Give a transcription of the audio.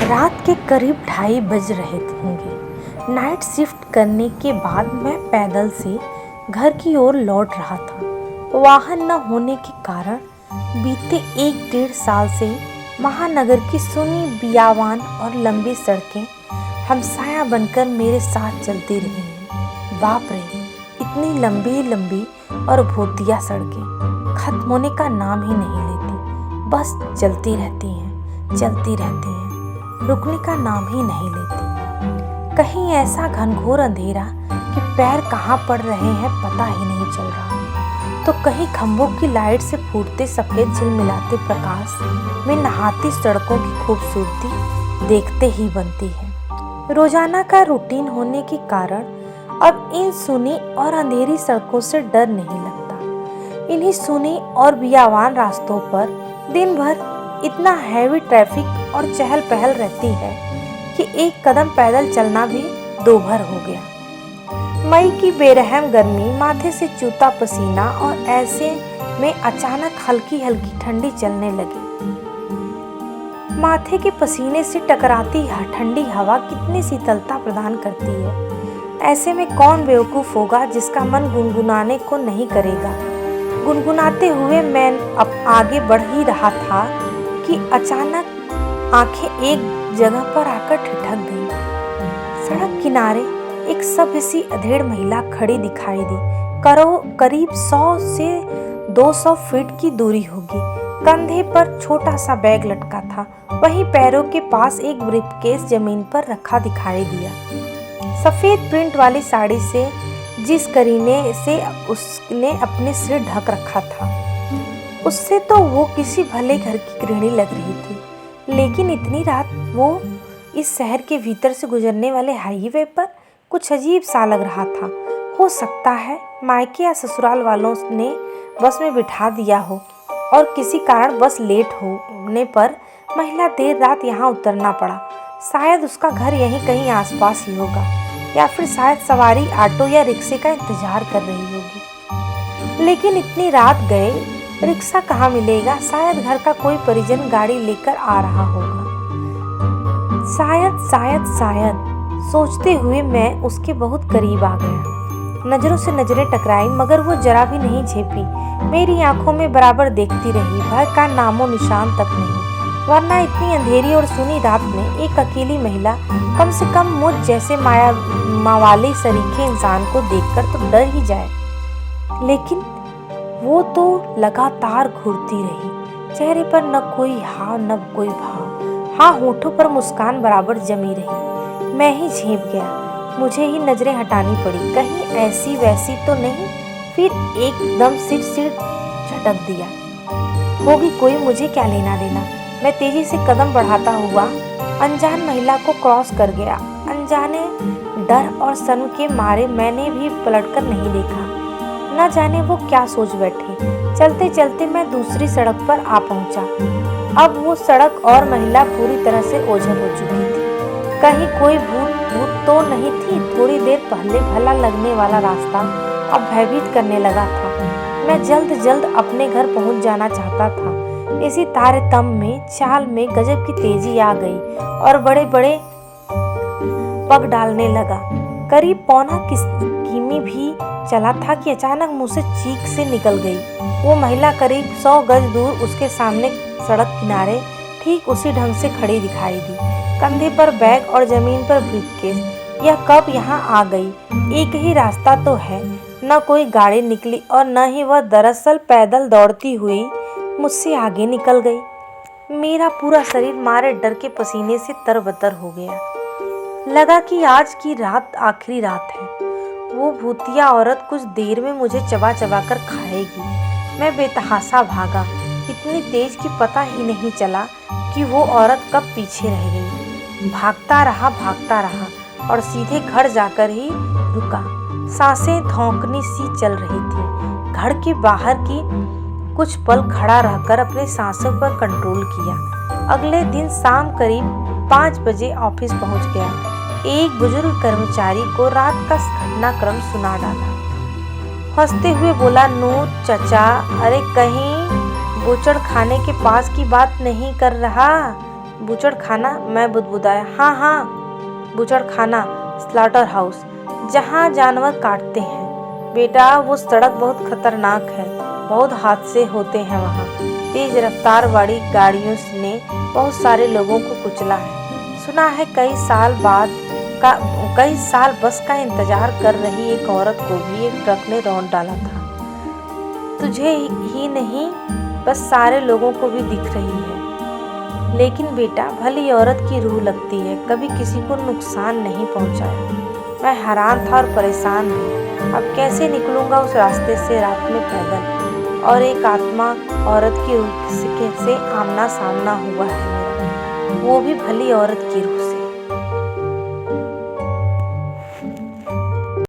रात के करीब 2:30 बज रहे होंगे। नाइट शिफ्ट करने के बाद मैं पैदल से घर की ओर लौट रहा था। वाहन न होने के कारण बीते 1-1.5 साल से महानगर की सुनी बियावान और लंबी सड़कें हमसाया बनकर मेरे साथ चलती रही हैं। बाप रे, इतनी लंबी लंबी और भूतिया सड़कें खत्म होने का नाम ही नहीं लेती, बस चलती रहती हैं, रुकने का नाम ही नहीं लेती। कहीं ऐसा घनघोर अंधेरा कि पैर कहाँ पड़ रहे हैं पता ही नहीं चल रहा, तो कहीं खंभों की लाइट से फूटते सफेद झिलमिलाते प्रकाश में नहाती सड़कों की खूबसूरती देखते ही बनती है। रोजाना का रूटीन होने के कारण अब इन सुनी और अंधेरी सड़कों से डर नहीं लगता। इन्हीं सुनी और बियावान रास्तों पर दिन भर इतना हैवी ट्रैफिक और चहल पहल रहती है कि एक कदम पैदल चलना भी दोभर हो गया। मई की बेरहम गर्मी, माथे से चूता पसीना और ऐसे में अचानक हल्की हल्की ठंडी चलने लगी। माथे के पसीने से टकराती ठंडी हवा कितनी शीतलता प्रदान करती है। ऐसे में कौन बेवकूफ़ होगा जिसका मन गुनगुनाने को नहीं करेगा। गुनगुनाते हुए मैं अब आगे बढ़ ही रहा था कि अचानक आंखें एक जगह पर आकर ठिठक गईं। सड़क किनारे एक सभ्य सी अधेड़ महिला खड़ी दिखाई दी। करीब 100 से 200 फीट की दूरी होगी। कंधे पर छोटा सा बैग लटका था, वहीं पैरों के पास एक ब्रीफकेस जमीन पर रखा दिखाई दिया। सफेद प्रिंट वाली साड़ी से जिस करीने से उसने अपने सिर ढक रखा था, उससे तो वो किसी भले घर की गृहिणी लग रही थी। लेकिन इतनी रात वो इस शहर के भीतर से गुजरने वाले हाईवे पर कुछ अजीब सा लग रहा था। हो सकता है मायके या ससुराल वालों ने बस में बिठा दिया हो और किसी कारण बस लेट होने पर महिला देर रात यहाँ उतरना पड़ा। शायद उसका घर यहीं कहीं आसपास ही होगा, या फिर शायद सवारी ऑटो या रिक्शे का इंतजार कर रही होगी। लेकिन इतनी रात गए रिक्शा कहाँ मिलेगा? शायद घर का कोई परिजन गाड़ी लेकर आ रहा होगा। शायद सोचते हुए मैं उसके बहुत करीब आ गया। नजरों से नजरें टकराई, मगर वो जरा भी नहीं झेपी। मेरी आंखों में बराबर देखती रही, भय का नामो निशान तक नहीं। वरना इतनी अंधेरी और सुनी रात में एक अकेली महिला, कम से कम मुझ जैसे मावाले सरीखे इंसान को देखकर तो डर ही जाए। लेकिन वो तो लगातार घूरती रही। चेहरे पर न कोई हाव न कोई भाव। हाँ, होठों पर मुस्कान बराबर जमी रही। मैं ही झेप गया। मुझे ही नजरें हटानी पड़ी, कहीं ऐसी वैसी तो नहीं। फिर एकदम सिर झटक दिया। होगी कोई, मुझे क्या लेना देना। मैं तेजी से कदम बढ़ाता हुआ अनजान महिला को क्रॉस कर गया। अनजाने डर और शर्म के मारे मैंने भी पलटकर नहीं देखा। न जाने वो क्या सोच बैठी। चलते चलते मैं दूसरी सड़क पर आ पहुंचा। अब वो सड़क और महिला पूरी तरह से ओझल हो चुकी थी। कहीं कोई भूत तो नहीं थी। थोड़ी देर पहले भला लगने वाला रास्ता अब भयभीत करने लगा था। मैं जल्द अपने घर पहुंच जाना चाहता था। इसी तारतम्य में चाल में गजब की तेजी आ गई और बड़े बड़े पग डालने लगा। करीब पौना किमी भी चला था कि अचानक मुंह से चीख से निकल गई। वो महिला करीब 100 गज दूर उसके सामने सड़क किनारे ठीक उसी ढंग से खड़ी दिखाई दी, कंधे पर बैग और जमीन पर ब्रीफकेस। यह कब यहाँ आ गई? एक ही रास्ता तो है। न कोई गाड़ी निकली और न ही वह दरअसल पैदल दौड़ती हुई मुझसे आगे निकल गई। मेरा पूरा शरीर मारे डर के पसीने से तरबतर हो गया। लगा कि आज की रात आखिरी रात है। वो भूतिया औरत कुछ देर में मुझे चबा चबा कर खाएगी। मैं बेतहाशा भागा, इतनी तेज कि पता ही नहीं चला कि वो औरत कब पीछे रह गई। भागता रहा और सीधे घर जाकर ही रुका। सांसें धौंकनी सी चल रही थी। घर के बाहर की कुछ पल खड़ा रहकर अपने सांसों पर कंट्रोल किया। अगले दिन शाम करीब 5 बजे ऑफिस पहुंच गया। एक बुजुर्ग कर्मचारी को रात का घटनाक्रम सुना डाला। हंसते हुए बोला, नूर चचा, अरे कहीं बूचड़ खाने के पास की बात नहीं कर रहा? बूचड़खाना? मैं बुदबुदाया। हाँ हाँ, बूचड़खाना, स्लॉटर हाउस, जहाँ जानवर काटते हैं। बेटा, वो सड़क बहुत खतरनाक है, बहुत हादसे होते हैं वहाँ। तेज रफ्तार वाली गाड़ियों ने बहुत सारे लोगों को कुचला है। सुना है कई साल बस का इंतजार कर रही एक औरत को भी एक ट्रक ने रौंद डाला था। तुझे ही नहीं, बस सारे लोगों को भी दिख रही है। लेकिन बेटा, भली औरत की रूह लगती है, कभी किसी को नुकसान नहीं पहुंचाया। मैं हैरान था और परेशान भी। अब कैसे निकलूंगा उस रास्ते से रात में पैदल? और एक आत्मा औरत की रूह से आमना सामना हुआ है मेरा, वो भी भली औरत की रूह